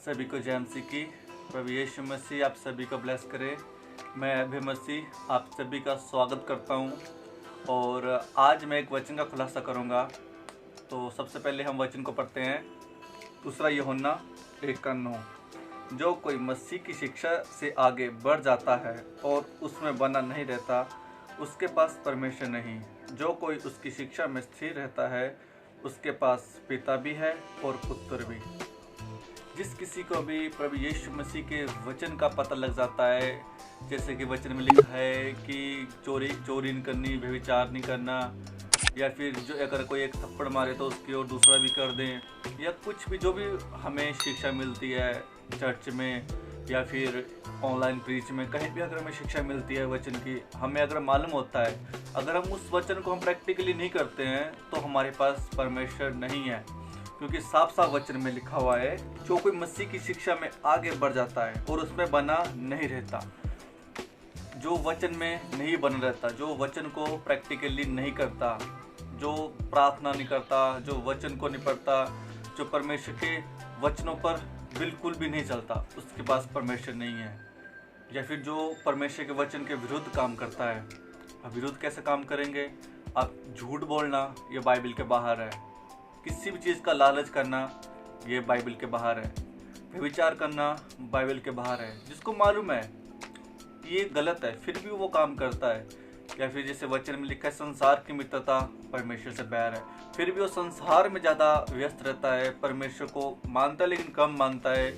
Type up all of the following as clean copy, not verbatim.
सभी को जय मसीह की। प्रभु यीशु मसीह आप सभी को ब्लेस करे। मैं अभय मसीह आप सभी का स्वागत करता हूं और आज मैं एक वचन का खुलासा करूंगा। तो सबसे पहले हम वचन को पढ़ते हैं। दूसरा यूहन्ना 1:9, जो कोई मसीह की शिक्षा से आगे बढ़ जाता है और उसमें बना नहीं रहता, उसके पास परमेश्वर नहीं। जो कोई उसकी शिक्षा में स्थिर रहता है, उसके पास पिता भी है और पुत्र भी। जिस किसी को भी प्रभु यीशु मसीह के वचन का पता लग जाता है, जैसे कि वचन में लिखा है कि चोरी नहीं करनी, व्यभिचार नहीं करना, या फिर जो अगर कोई एक थप्पड़ मारे तो उसकी ओर दूसरा भी कर दें, या कुछ भी जो भी हमें शिक्षा मिलती है चर्च में या फिर ऑनलाइन प्रीच में, कहीं भी अगर हमें शिक्षा मिलती है वचन की, हमें अगर मालूम होता है, अगर हम उस वचन को हम प्रैक्टिकली नहीं करते हैं तो हमारे पास परमेश्वर नहीं है। क्योंकि साफ साफ वचन में लिखा हुआ है, जो कोई मसीह की शिक्षा में आगे बढ़ जाता है और उसमें बना नहीं रहता, जो वचन में नहीं बना रहता, जो वचन को प्रैक्टिकली नहीं करता, जो प्रार्थना नहीं करता, जो वचन को नहीं पढ़ता, जो परमेश्वर के वचनों पर बिल्कुल भी नहीं चलता, उसके पास परमेश्वर नहीं है। या फिर जो परमेश्वर के वचन के विरुद्ध काम करता है। अब विरुद्ध कैसे काम करेंगे? आप झूठ बोलना, ये बाइबल के बाहर है। किसी भी चीज़ का लालच करना, ये बाइबल के बाहर है। व्यभिचार करना बाइबल के बाहर है। जिसको मालूम है कि ये गलत है, फिर भी वो काम करता है। या फिर जैसे वचन में लिखा है, संसार की मित्रता परमेश्वर से बैर है, फिर भी वो संसार में ज़्यादा व्यस्त रहता है। परमेश्वर को मानता है लेकिन कम मानता है।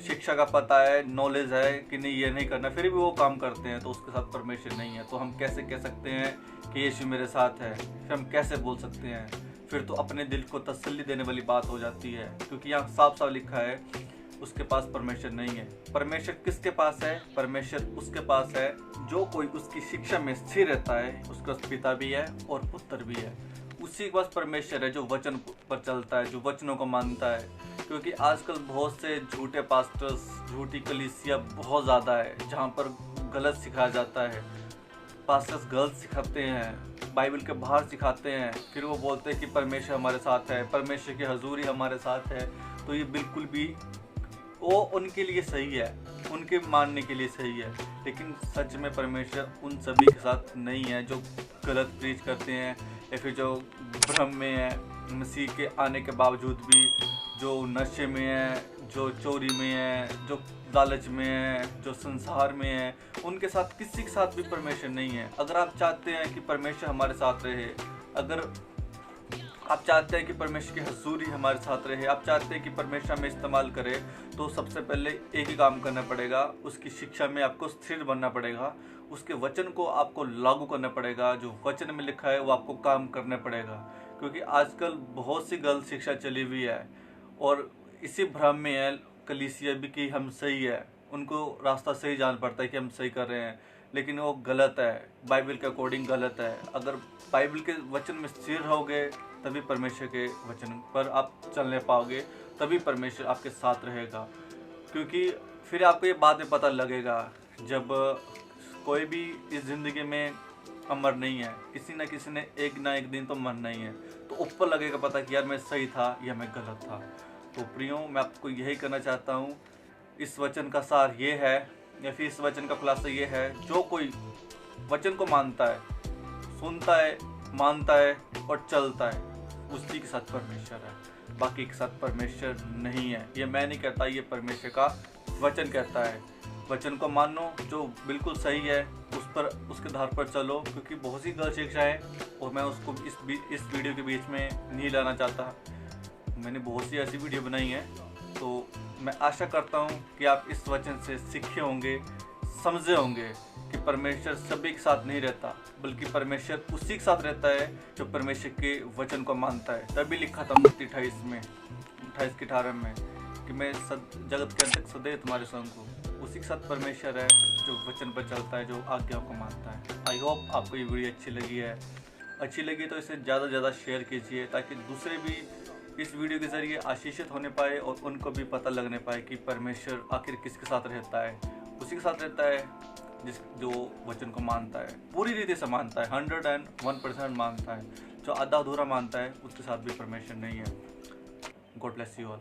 शिक्षा का पता है, नॉलेज है कि नहीं ये नहीं करना, फिर भी वो काम करते हैं, तो उसके साथ परमेश्वर नहीं है। तो हम कैसे कह सकते हैं कि यीशु मेरे साथ है? फिर हम कैसे बोल सकते हैं? फिर तो अपने दिल को तसल्ली देने वाली बात हो जाती है, क्योंकि यहाँ साफ साफ लिखा है उसके पास परमेश्वर नहीं है। परमेश्वर किसके पास है? परमेश्वर उसके पास है जो कोई उसकी शिक्षा में स्थिर रहता है, उसका पिता भी है और पुत्र भी है। उसी के पास परमेश्वर है जो वचन पर चलता है, जो वचनों को मानता है। क्योंकि आजकल बहुत से झूठे पास्टर्स, झूठी कलीसिया बहुत ज़्यादा है, जहाँ पर गलत सिखाया जाता है। पास्टर्स गलत सिखाते हैं, बाइबल के बाहर सिखाते हैं, फिर वो बोलते हैं कि परमेश्वर हमारे साथ है, परमेश्वर की हजूरी हमारे साथ है। तो ये बिल्कुल भी वो उनके लिए सही है, उनके मानने के लिए सही है, लेकिन सच में परमेश्वर उन सभी के साथ नहीं है जो गलत प्रीच करते हैं, या फिर जो भ्रम में है, मसीह के आने के बावजूद भी जो नशे में है, जो चोरी में है, जो लालच में है, जो संसार में है, उनके साथ किसी के साथ भी परमेश्वर नहीं है। अगर आप चाहते हैं कि परमेश्वर हमारे साथ रहे, अगर आप चाहते हैं कि परमेश्वर की हजूरी हमारे साथ रहे, आप चाहते हैं कि परमेश्वर हमें इस्तेमाल करे, तो सबसे पहले एक ही काम करना पड़ेगा, उसकी शिक्षा में आपको स्थिर बनना पड़ेगा, उसके वचन को आपको लागू करना पड़ेगा। जो वचन में लिखा है वो आपको काम करना पड़ेगा। क्योंकि आजकल बहुत सी गलत शिक्षा चली हुई है और इसी भ्रम में है कलीसिया भी कि हम सही है, उनको रास्ता सही जान पड़ता है कि हम सही कर रहे हैं, लेकिन वो गलत है, बाइबल के अकॉर्डिंग गलत है। अगर बाइबल के वचन में स्थिर रहोगे तभी परमेश्वर के वचन पर आप चलने पाओगे, तभी परमेश्वर आपके साथ रहेगा। क्योंकि फिर आपको ये बात में पता लगेगा, जब कोई भी इस ज़िंदगी में अमर नहीं है, किसी न किसी ने एक ना एक दिन तो मरना ही है, तो ऊपर लगेगा पता कि यार मैं सही था या मैं गलत था। तो प्रियो, मैं आपको यही करना चाहता हूँ, इस वचन का सार ये है, या फिर इस वचन का खुलासा ये है, जो कोई वचन को मानता है, सुनता है, मानता है और चलता है, उसी के साथ परमेश्वर है, बाकी के साथ परमेश्वर नहीं है। ये मैं नहीं कहता, ये परमेश्वर का वचन कहता है। वचन को मानो, जो बिल्कुल सही है उसके आधार पर चलो, क्योंकि बहुत सी गलत शिक्षा है और मैं उसको इस वीडियो के बीच में नहीं लाना चाहता। मैंने बहुत सी ऐसी वीडियो बनाई है, तो मैं आशा करता हूँ कि आप इस वचन से सीखे होंगे, समझे होंगे कि परमेश्वर सभी के साथ नहीं रहता, बल्कि परमेश्वर उसी के साथ रहता है जो परमेश्वर के वचन को मानता है। तभी लिखा था मत्ती 28:18 में कि मैं जगत के अंत तक सदैव तुम्हारे संग हूँ। उसी के साथ परमेश्वर है जो वचन पर चलता है, जो आज्ञाओं को मानता है। आई होप आपको ये वीडियो अच्छी लगी तो इसे ज़्यादा से ज़्यादा शेयर कीजिए, ताकि दूसरे भी इस वीडियो के ज़रिए आशीषित होने पाए और उनको भी पता लगने पाए कि परमेश्वर आखिर किसके साथ रहता है। उसी के साथ रहता है जो वचन को मानता है, पूरी रीति से मानता है, 101% मानता है। जो आधा अधूरा मानता है उसके साथ भी परमेश्वर नहीं है। God bless you all.